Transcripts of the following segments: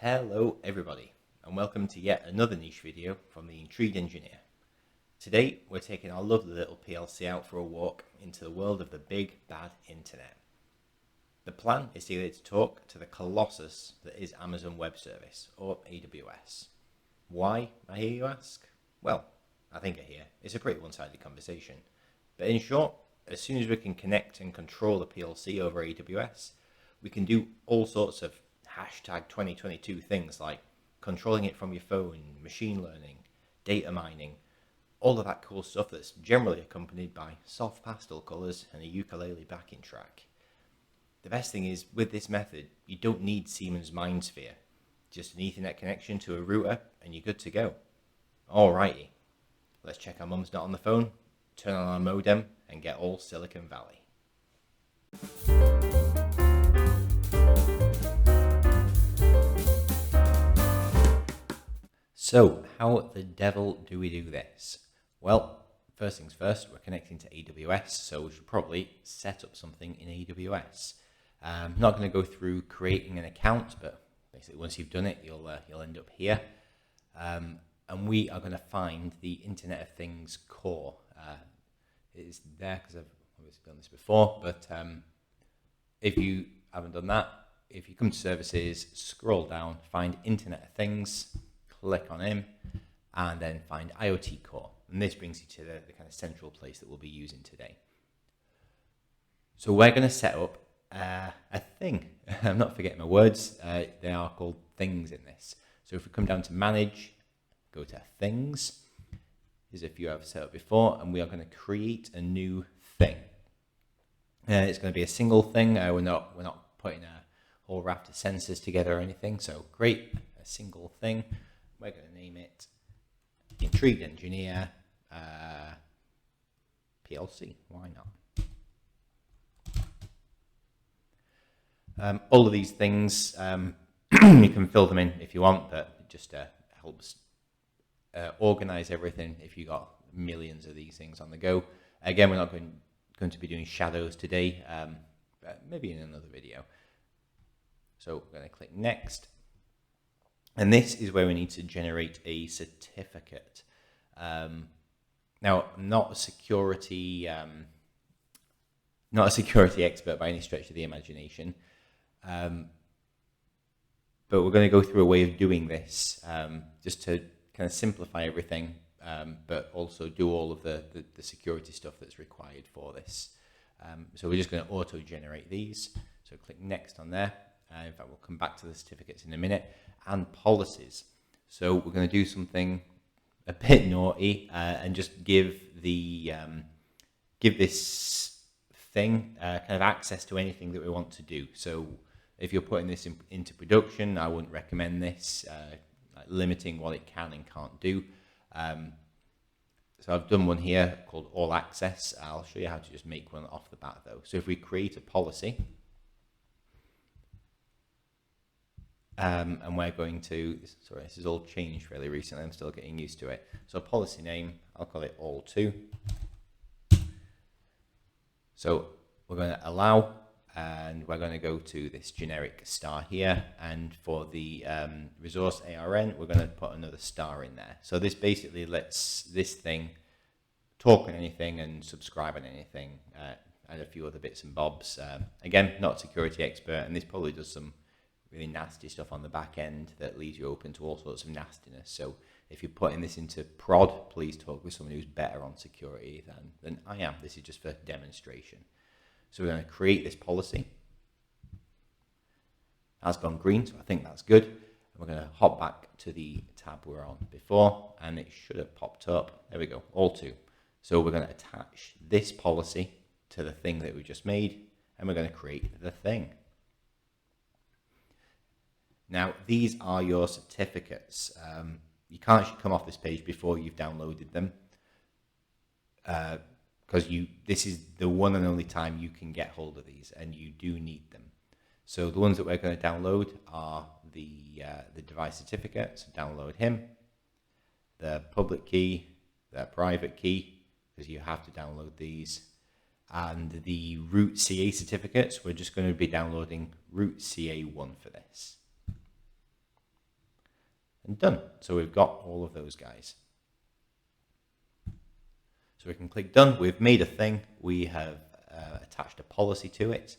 Hello everybody, and welcome to yet another niche video from the Intrigued Engineer. Today we're taking our lovely little PLC out for a walk into the world of the big bad internet. The plan is to get it to talk to the colossus that is Amazon Web Service, or AWS. Why, I hear you ask? Well, I think I hear it's a pretty one-sided conversation. But in short, as soon as we can connect and control the PLC over AWS, we can do all sorts of hashtag 2022 things like controlling it from your phone, machine learning, data mining, all of that cool stuff that's generally accompanied by soft pastel colours and a ukulele backing track. The best thing is, with this method, you don't need Siemens MindSphere. Just an Ethernet connection to a router and you're good to go. Alrighty, let's check our mum's not on the phone, turn on our modem and get all Silicon Valley. So, how the devil do we do this? Well, first things first, we're connecting to AWS, so we should probably set up something in AWS. I'm not going to go through creating an account, but basically once you've done it, you'll end up here. And we are going to find the Internet of Things core. It's there because I've obviously done this before, but if you haven't done that, if you come to services, scroll down, find Internet of Things, click on him, and then find IoT core. And this brings you to the kind of central place that we'll be using today. So we're going to set up a thing. I'm not forgetting my words. They are called things in this. So if we come down to manage, go to things. Here's a few I've set up before, and we are going to create a new thing. It's going to be a single thing. We're not putting a whole raft of sensors together or anything. So create a single thing. We're going to name it Intrigued Engineer PLC. Why not? All of these things, you can fill them in if you want, but it just helps organize everything if you got millions of these things on the go. Again, we're not going to be doing shadows today, but maybe in another video. So we're going to click Next. And this is where we need to generate a certificate. Now, I'm not a security expert by any stretch of the imagination, but we're going to go through a way of doing this just to kind of simplify everything, but also do all of the security stuff that's required for this. So we're just going to auto-generate these. So click Next on there. In fact, we'll come back to the certificates in a minute. And policies. So we're going to do something a bit naughty and just give this thing kind of access to anything that we want to do. So if you're putting this into production, I wouldn't recommend this, like limiting what it can and can't do. So I've done one here called All Access. I'll show you how to just make one off the bat though. So if we create a policy, and we're going to, sorry, this has all changed fairly recently, I'm still getting used to it. So policy name, I'll call it all2. So we're going to allow, and we're going to go to this generic star here, and for the resource ARN, we're going to put another star in there. So this basically lets this thing talk on anything and subscribe on anything, and a few other bits and bobs. Again, not a security expert, and this probably does some really nasty stuff on the back end that leaves you open to all sorts of nastiness. So if you're putting this into prod, please talk with someone who's better on security than I am. This is just for demonstration. So we're going to create this policy. That's gone green, so I think that's good. And we're going to hop back to the tab we were on before, and it should have popped up. There we go, all2. So we're going to attach this policy to the thing that we just made, and we're going to create the thing. Now, these are your certificates. You can't actually come off this page before you've downloaded them, because this is the one and only time you can get hold of these, and you do need them. So the ones that we're going to download are the device certificate, so download him, the public key, the private key, because you have to download these, and the root CA certificates. We're just going to be downloading root CA1 for this. and done. So we've got all of those guys. So we can click done. We've made a thing. We have attached a policy to it.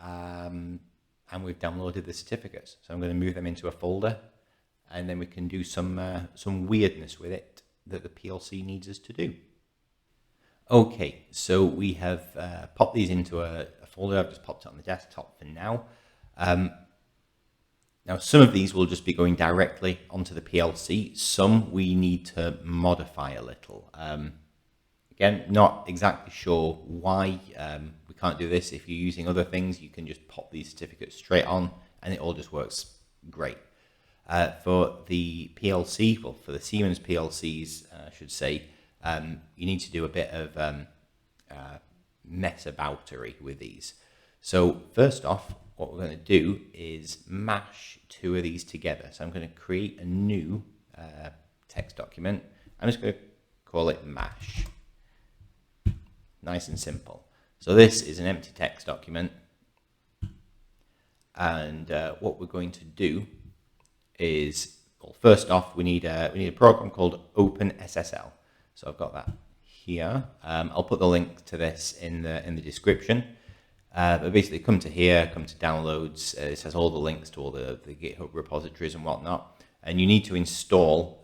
And we've downloaded the certificates. So I'm going to move them into a folder, and then we can do some weirdness with it that the PLC needs us to do. Okay, so we have popped these into a folder. I've just popped it on the desktop for now. Now, some of these will just be going directly onto the PLC. Some we need to modify a little. Again, not exactly sure why we can't do this. If you're using other things, you can just pop these certificates straight on and it all just works great. For the PLC, well, for the Siemens PLCs, I should say, you need to do a bit of mess-aboutery with these. So first off, what we're going to do is mash two of these together. So I'm going to create a new text document. I'm just going to call it mash. Nice and simple. So this is an empty text document. And what we're going to do is, well, first off, we need a program called OpenSSL. So I've got that here. I'll put the link to this in the description. But basically, come to here, come to downloads. This has all the links to all the GitHub repositories and whatnot. And you need to install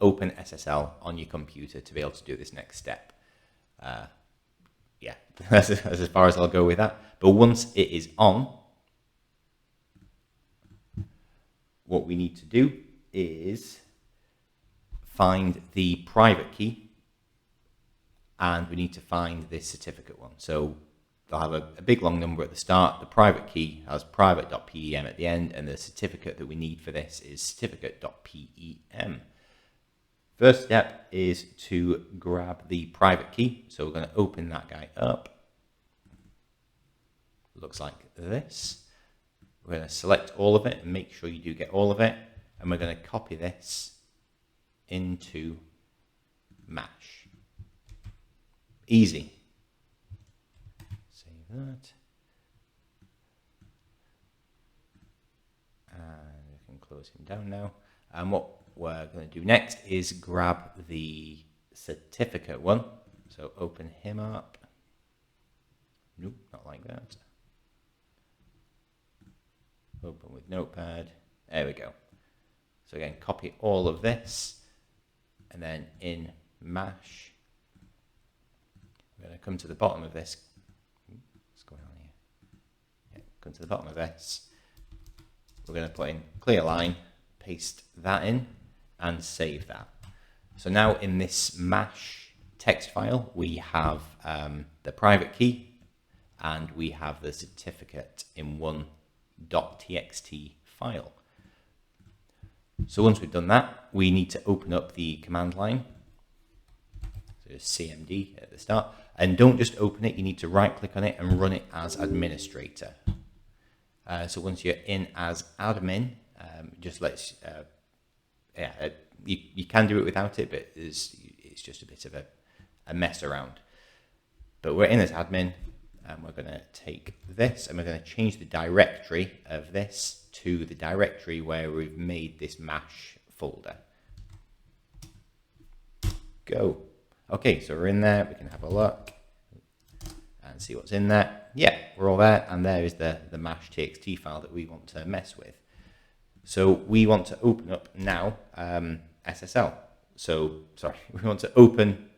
OpenSSL on your computer to be able to do this next step. Yeah, that's as far as I'll go with that. But once it is on, what we need to do is find the private key, and we need to find this certificate one. So they'll have a big long number at the start. The private key has private.pem at the end, and the certificate that we need for this is certificate.pem. First step is to grab the private key. So we're going to open that guy up. Looks like this. We're going to select all of it and make sure you do get all of it. And we're going to copy this into mash. Easy. Save that. And we can close him down now. And what we're going to do next is grab the certificate one. So open him up. Nope, not like that. Open with Notepad. There we go. So again, copy all of this, and then in mash, we're going to come to the bottom of this. What's going on here? Yeah, come to the bottom of this. We're going to put in clear line, paste that in, and save that. So now in this mash text file, we have the private key, and we have the certificate in one .txt file. So once we've done that, we need to open up the command line. So CMD at the start, and don't just open it, you need to right click on it and run it as administrator. So once you're in as admin, just let's, you can do it without it, but it's just a bit of a mess around. But we're in as admin, and we're going to take this and we're going to change the directory of this to the directory where we've made this mash folder. Go. Okay, so we're in there. We can have a look and see what's in there. Yeah, we're all there, and there is the mash txt file that we want to mess with. So we want to open up now SSL. So sorry, we want to open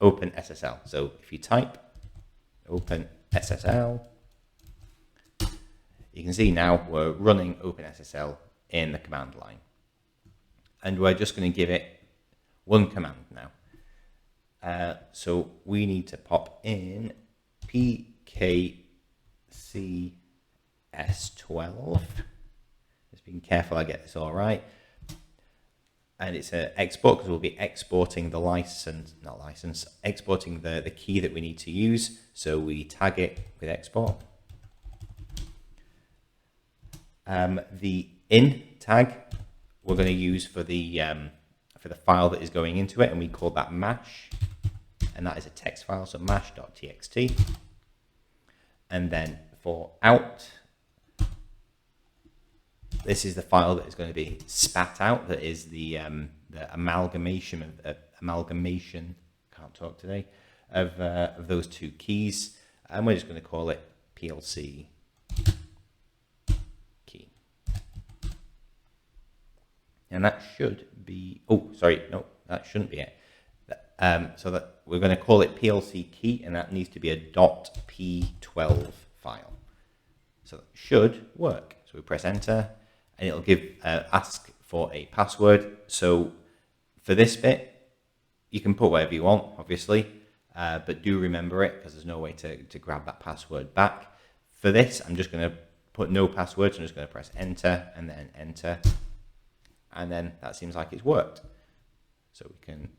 SSL. So if you type open SSL, you can see now we're running OpenSSL in the command line. And we're just going to give it one command now. So we need to pop in pkcs12. Just being careful I get this all right. And it's an export because we'll be exporting the exporting the key that we need to use. So we tag it with export. The in tag we're going to use for the file that is going into it, and we call that mash, and that is a text file, so mash.txt. And then for out, this is the file that is going to be spat out. That is the amalgamation can't talk today, of those two keys, and we're just going to call it PLC key. And that should be, oh, sorry, no, that shouldn't be it. So that we're going to call it PLC key, and that needs to be a .p12 file. So that should work. So we press enter, and it'll give ask for a password. So for this bit, you can put whatever you want, obviously, but do remember it, because there's no way to grab that password back. For this, I'm just going to put no password, so I'm just going to press enter and then enter, and then that seems like it's worked. So we can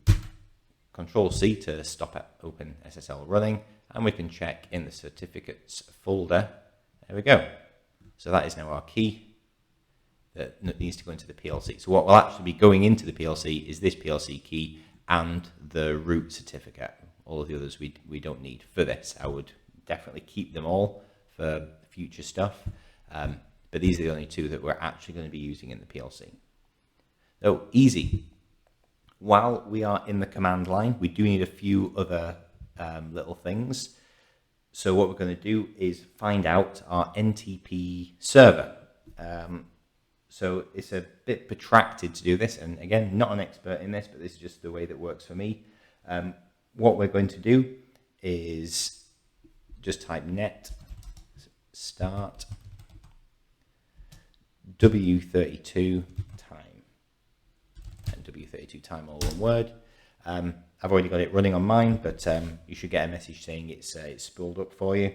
Control-C to stop it, open SSL running, and we can check in the certificates folder. There we go. So that is now our key that needs to go into the PLC. So what will actually be going into the PLC is this PLC key and the root certificate. All of the others we don't need for this. I would definitely keep them all for future stuff, but these are the only two that we're actually going to be using in the PLC. So easy. While we are in the command line, we do need a few other little things. So what we're going to do is find out our NTP server. So it's a bit protracted to do this, and again, not an expert in this, but this is just the way that works for me. What we're going to do is just type net start W32 time, and W32 time all one word. I've already got it running on mine, but you should get a message saying it's spooled up for you.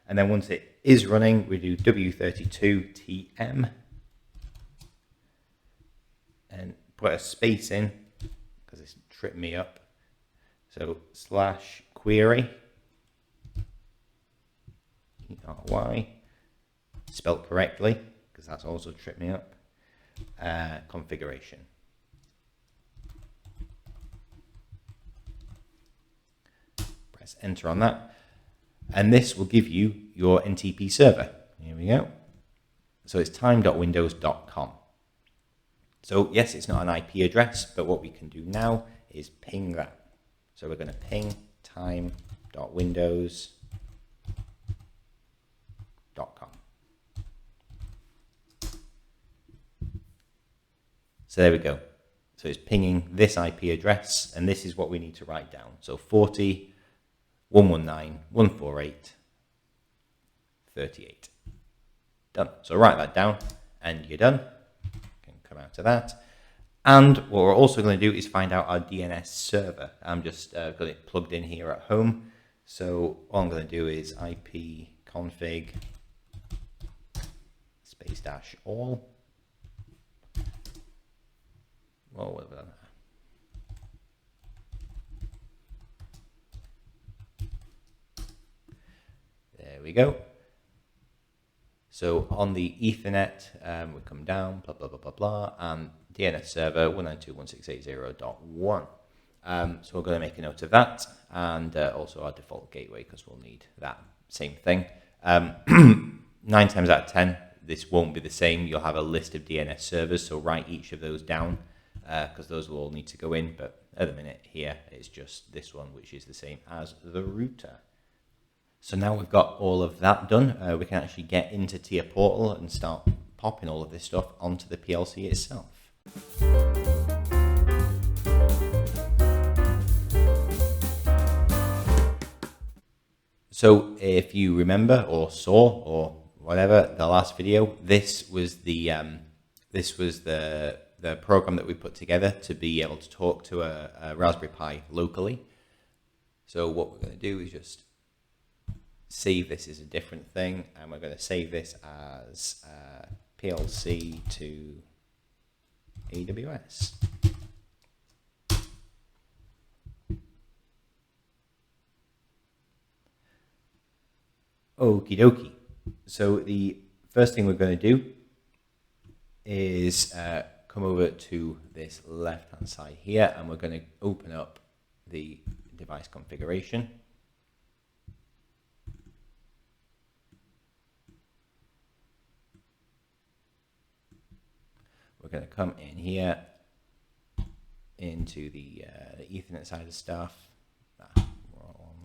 And then once it is running, we do W32 TM and put a space in because it's tripped me up. So / query ERY, spelt correctly because that's also tripped me up, configuration. Press enter on that, and this will give you your NTP server. Here we go. So it's time.windows.com. So yes, it's not an IP address, but what we can do now is ping that. So we're going to ping time.windows.com. So there we go. So it's pinging this IP address, and this is what we need to write down. So 40.119.148.38. Done. So write that down, and you're done. Can come out of that. And what we're also going to do is find out our DNS server. I'm just got it plugged in here at home. So all I'm going to do is ipconfig --all. Well, what have I done? There we go. So on the Ethernet, we come down, blah, blah, blah, blah, blah, and DNS server 192.168.0.1. So we're going to make a note of that, and also our default gateway, because we'll need that same thing. 9 times out of 10, this won't be the same. You'll have a list of DNS servers, so write each of those down, because those will all need to go in. But at the minute here, it's just this one, which is the same as the router. So now we've got all of that done, we can actually get into TIA Portal and start popping all of this stuff onto the PLC itself. So if you remember or saw or whatever the last video, this was the program that we put together to be able to talk to a Raspberry Pi locally. So what we're going to do is just save this as a different thing, and we're going to save this as PLC to AWS. Okie dokie. So the first thing we're going to do is come over to this left hand side here, and we're going to open up the device configuration. we're going to come in here into the Ethernet side of stuff. We're all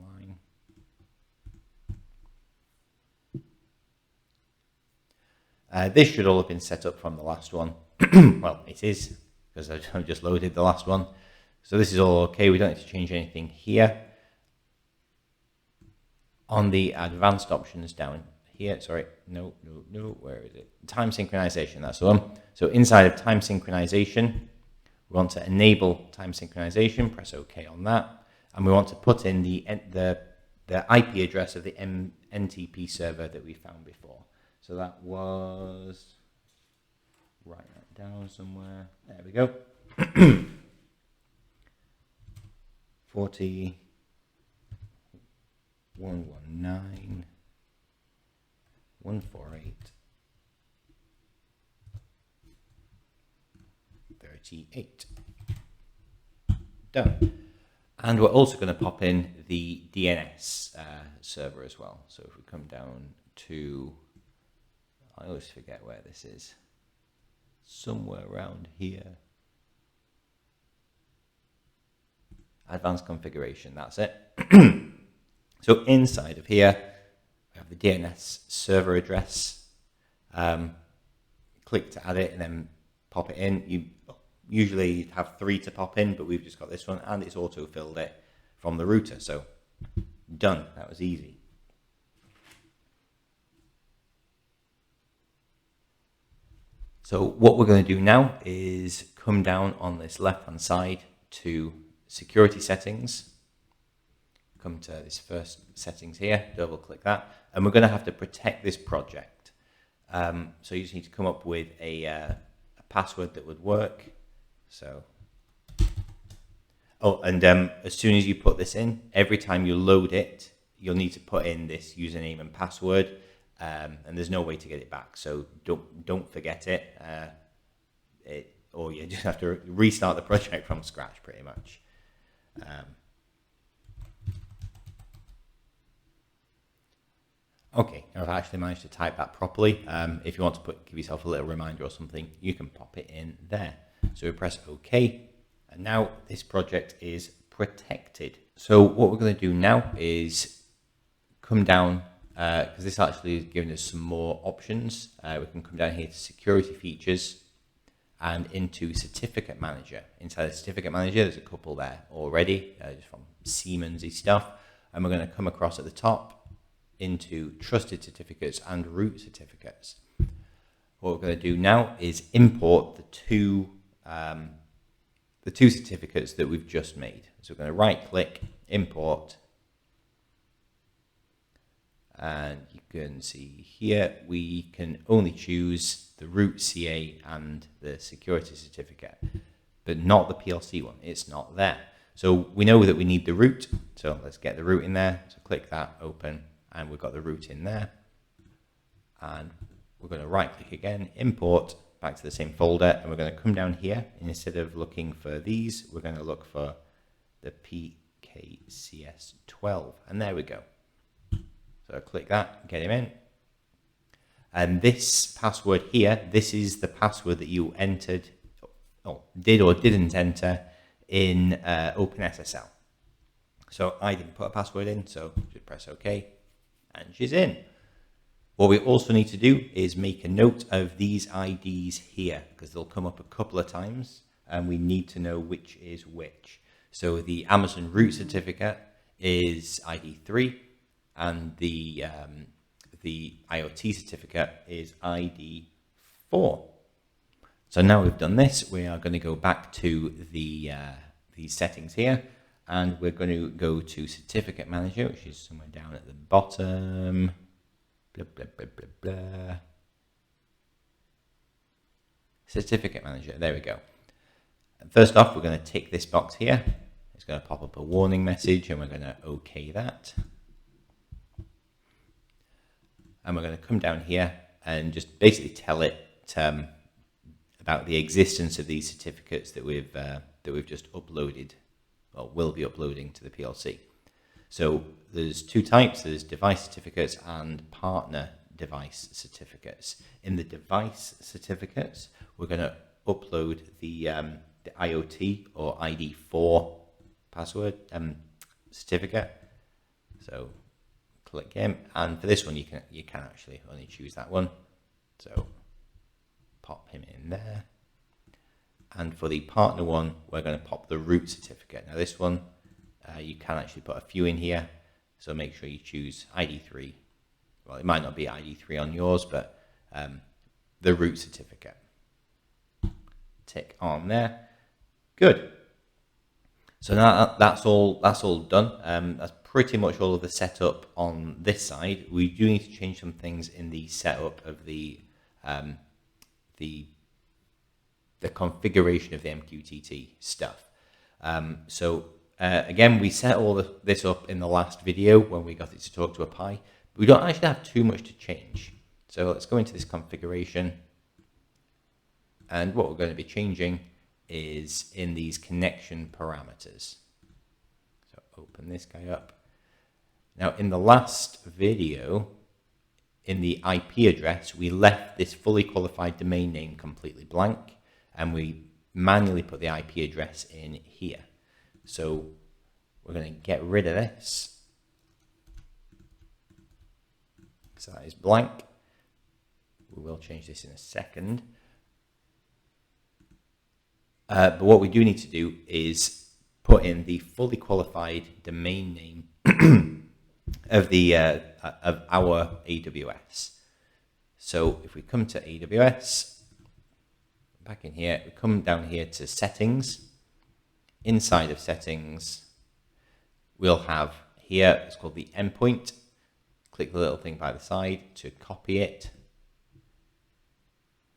online. This should all have been set up from the last one. Well, it is, because I've just loaded the last one. So this is all okay. We don't need to change anything here. On the advanced options down here, sorry, no, where is it? Time synchronization, that's the one. So inside of time synchronization, we want to enable time synchronization, press OK on that. And we want to put in the IP address of the NTP server that we found before. So that was, write that down somewhere. There we go. 40. 119 148 38. Done. And we're also going to pop in the DNS server as well. So if we come down to, I always forget where this is, somewhere around here. Advanced configuration, that's it. So inside of here, we have the DNS server address. Click to add it and then pop it in. You usually have 3 to pop in, but we've just got this one, and it's auto-filled it from the router. So done. That was easy. So what we're going to do now is come down on this left-hand side to security settings. Come to this first settings here, double click that, and we're going to have to protect this project. So you just need to come up with a password that would work. So, oh, and as soon as you put this in, every time you load it, you'll need to put in this username and password, and there's no way to get it back. So don't forget it, or you just have to restart the project from scratch, pretty much. Okay, I've actually managed to type that properly. If you want to give yourself a little reminder or something, you can pop it in there. So we press OK, and now this project is protected. So what we're going to do now is come down, because this actually is giving us some more options. We can come down here to security features and into certificate manager. Inside the certificate manager, there's a couple there already, just from Siemens-y stuff. And we're going to come across at the top into trusted certificates and root certificates. What we're going to do now is import the two certificates that we've just made. So we're going to right click, import, and you can see here we can only choose the root CA and the security certificate, but not the PLC one. It's not there. So we know that we need the root, so let's get the root in there. So click that, open, and we've got the root in there. And we're going to right click again, import, back to the same folder, and we're going to come down here, and instead of looking for these, we're going to look for the PKCS12, and there we go. So click that, get him in. And this password here, this is the password that you entered, or did or didn't enter in OpenSSL. So I didn't put a password in, so just press OK, and she's in. What we also need to do is make a note of these IDs here, because they'll come up a couple of times, and we need to know which is which. So the Amazon root certificate is ID 3, and the IoT certificate is ID 4. So now we've done this, we are going to go back to these settings here, and we're going to go to Certificate Manager, which is somewhere down at the bottom. Blah, blah, blah, blah, blah. Certificate Manager, there we go. First off, we're going to tick this box here. It's going to pop up a warning message, and we're going to OK that. And we're going to come down here and just basically tell it about the existence of these certificates that we've just uploaded, or will be uploading to the PLC. So there's two types. There's device certificates and partner device certificates. In the device certificates, we're going to upload the IoT or ID4 password certificate. So click him, and for this one you can actually only choose that one. So pop him in there. And for the partner one, we're going to pop the root certificate. Now this one, you can actually put a few in here. So make sure you choose ID3. Well, it might not be ID3 on yours, but the root certificate. Tick on there. Good. So now that's all done. That's pretty much all of the setup on this side. We do need to change some things in the setup of the configuration of the MQTT stuff. Again, we set all this up in the last video when we got it to talk to a Pi. But we don't actually have too much to change. So let's go into this configuration. And what we're going to be changing is in these connection parameters. So open this guy up. Now in the last video, in the IP address, we left this fully qualified domain name completely blank, and we manually put the IP address in here. So we're going to get rid of this. So that is blank. We will change this in a second. But what we do need to do is put in the fully qualified domain name of our AWS. So if we come to AWS, back in here, we come down here to settings. Inside of settings, we'll have here, it's called the endpoint. Click the little thing by the side to copy it.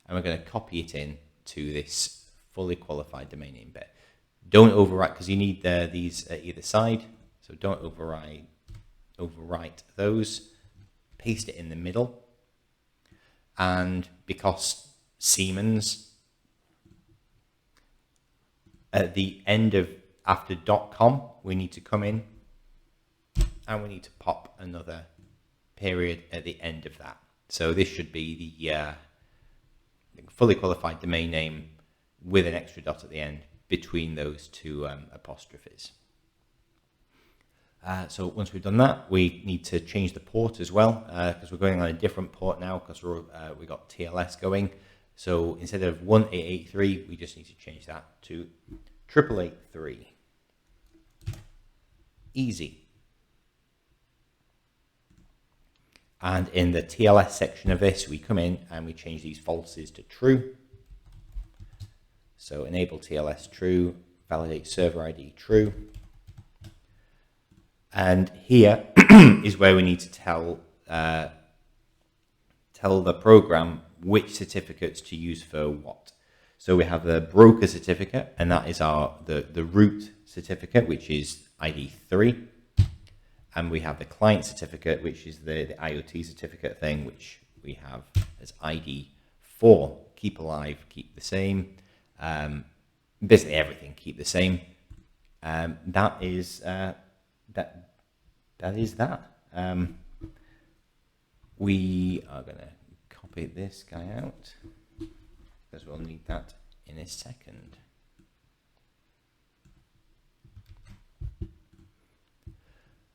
And we're going to copy it in to this fully qualified domain name bit. Don't overwrite, because you need these at either side. So don't overwrite those. Paste it in the middle. And because Siemens, at the end of after .com, we need to come in and we need to pop another period at the end of that. So this should be the fully qualified domain name with an extra dot at the end between those two apostrophes. So once we've done that, we need to change the port as well, because we're going on a different port now, because we got TLS going. So instead of 1883, we just need to change that to 8883. Easy. And in the TLS section of this, we come in and we change these falses to true. So enable TLS true, validate server ID true. And here is where we need to tell the program which certificates to use for what. So we have the broker certificate, and that is the root certificate, which is ID 3. And we have the client certificate, which is the IoT certificate thing, which we have as ID 4. Keep alive, keep the same. Basically everything keep the same. That is that. We are going to copy this guy out because we'll need that in a second.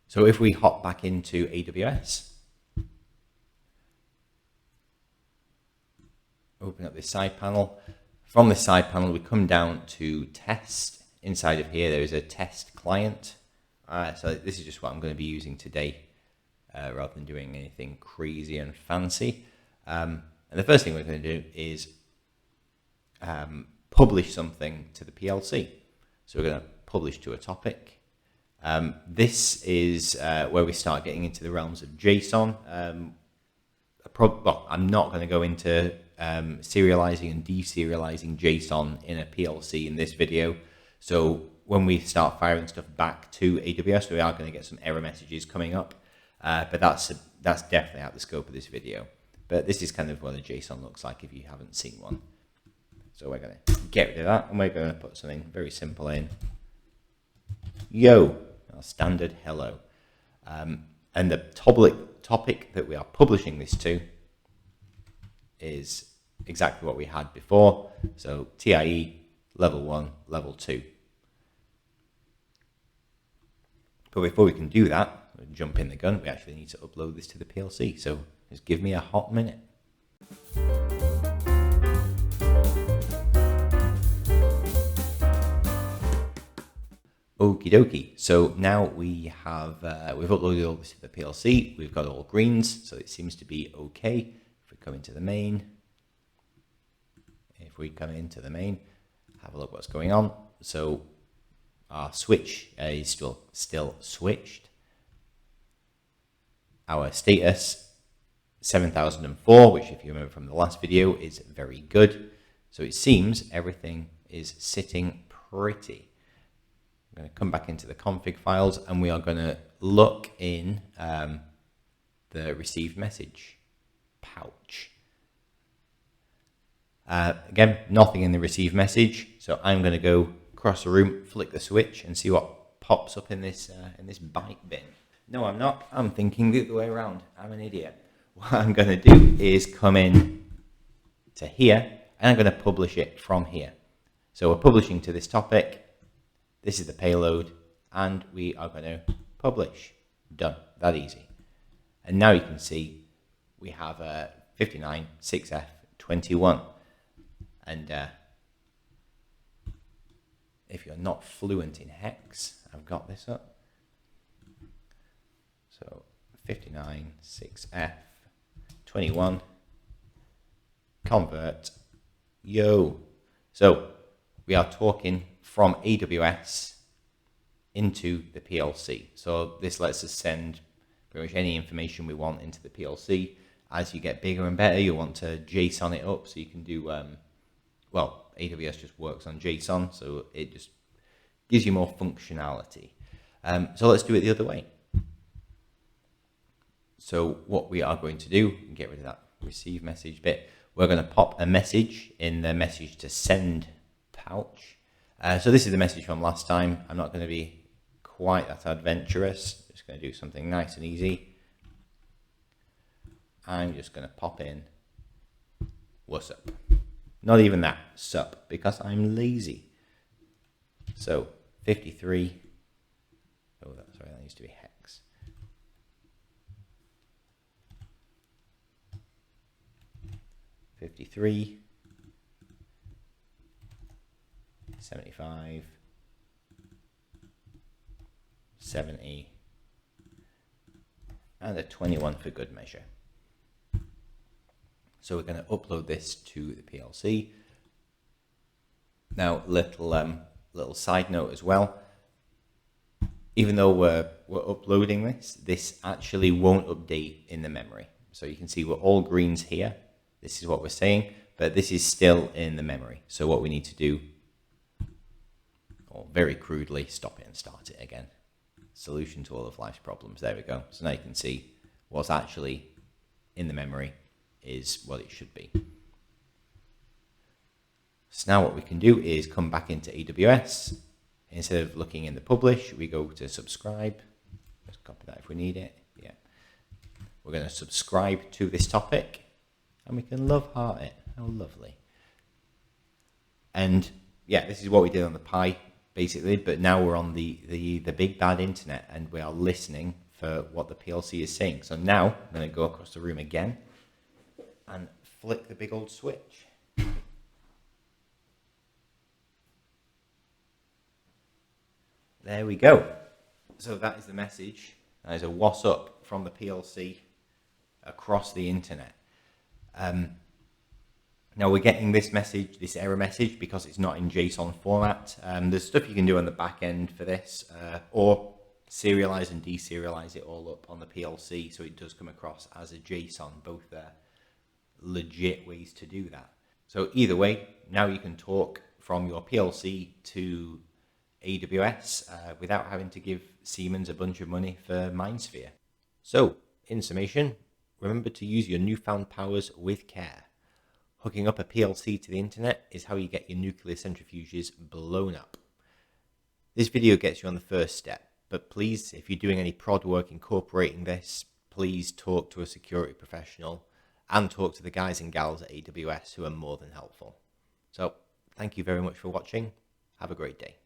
So if we hop back into AWS, open up this side panel. From this side panel, we come down to test. Inside of here, there is a test client. So this is just what I'm going to be using today, rather than doing anything crazy and fancy. And the first thing we're going to do is publish something to the PLC. So we're going to publish to a topic. This is where we start getting into the realms of JSON. I'm not going to go into serializing and deserializing JSON in a PLC in this video. So when we start firing stuff back to AWS, we are going to get some error messages coming up. But that's definitely out of the scope of this video. But this is kind of what a JSON looks like if you haven't seen one. So we're going to get rid of that, and we're going to put something very simple in. Yo, our standard hello. And the topic that we are publishing this to is exactly what we had before. So TIE, level 1, level 2. But before we can do that, jump in the gun, we actually need to upload this to the PLC. So just give me a hot minute. Okie dokie. So now we have, we've uploaded all this to the PLC. We've got all greens, so it seems to be okay. If we come into the main, have a look what's going on. So our switch is still switched. Our status 7004, which if you remember from the last video is very good. So it seems everything is sitting pretty. I'm going to come back into the config files and we are going to look in the received message pouch. Again, nothing in the received message, so I'm going to go across the room, flick the switch, and see what pops up in this byte bin. No, I'm not. I'm thinking the other way around. I'm an idiot. What I'm going to do is come in to here, and I'm going to publish it from here. So we're publishing to this topic. This is the payload, and we are going to publish. Done. That easy. And now you can see we have a 59 6F21. And if you're not fluent in hex, I've got this up. So 59 6F21 convert. Yo. So we are talking from AWS into the PLC. So this lets us send pretty much any information we want into the PLC. As you get bigger and better, you want to JSON it up so you can do, well, AWS just works on JSON, so it just gives you more functionality. So let's do it the other way. So what we are going to do, get rid of that receive message bit, we're going to pop a message in the message to send pouch. So this is the message from last time. I'm not going to be quite that adventurous. Just going to do something nice and easy. I'm just going to pop in, what's up? Not even that, sup, because I'm lazy. So 53, sorry, that needs to be hex. $53, 75, 70, and a 21 for good measure. So we're going to upload this to the PLC. Now, little side note as well. Even though we're uploading this actually won't update in the memory. So you can see we're all greens here. This is what we're saying, but this is still in the memory. So what we need to do, or very crudely, stop it and start it again. Solution to all of life's problems. There we go. So now you can see what's actually in the memory is what it should be. So now what we can do is come back into AWS. Instead of looking in the publish, we go to subscribe. Let's copy that if we need it. Yeah. We're going to subscribe to this topic and we can love heart it. How lovely. And yeah, this is what we did on the Pi basically, but now we're on the big bad internet and we are listening for what the PLC is saying. So now I'm going to go across the room again and flick the big old switch. There we go. So that is the message. That is a what's up from the PLC across the internet. Now we're getting this message, this error message, because it's not in JSON format. There's stuff you can do on the back end for this, or serialize and deserialize it all up on the PLC so it does come across as a JSON. Both legit ways to do that. So either way, now you can talk from your PLC to AWS without having to give Siemens a bunch of money for MindSphere. So, in summation, remember to use your newfound powers with care. Hooking up a PLC to the internet is how you get your nuclear centrifuges blown up. This video gets you on the first step, but please, if you're doing any prod work incorporating this, please talk to a security professional and talk to the guys and gals at AWS who are more than helpful. So thank you very much for watching. Have a great day.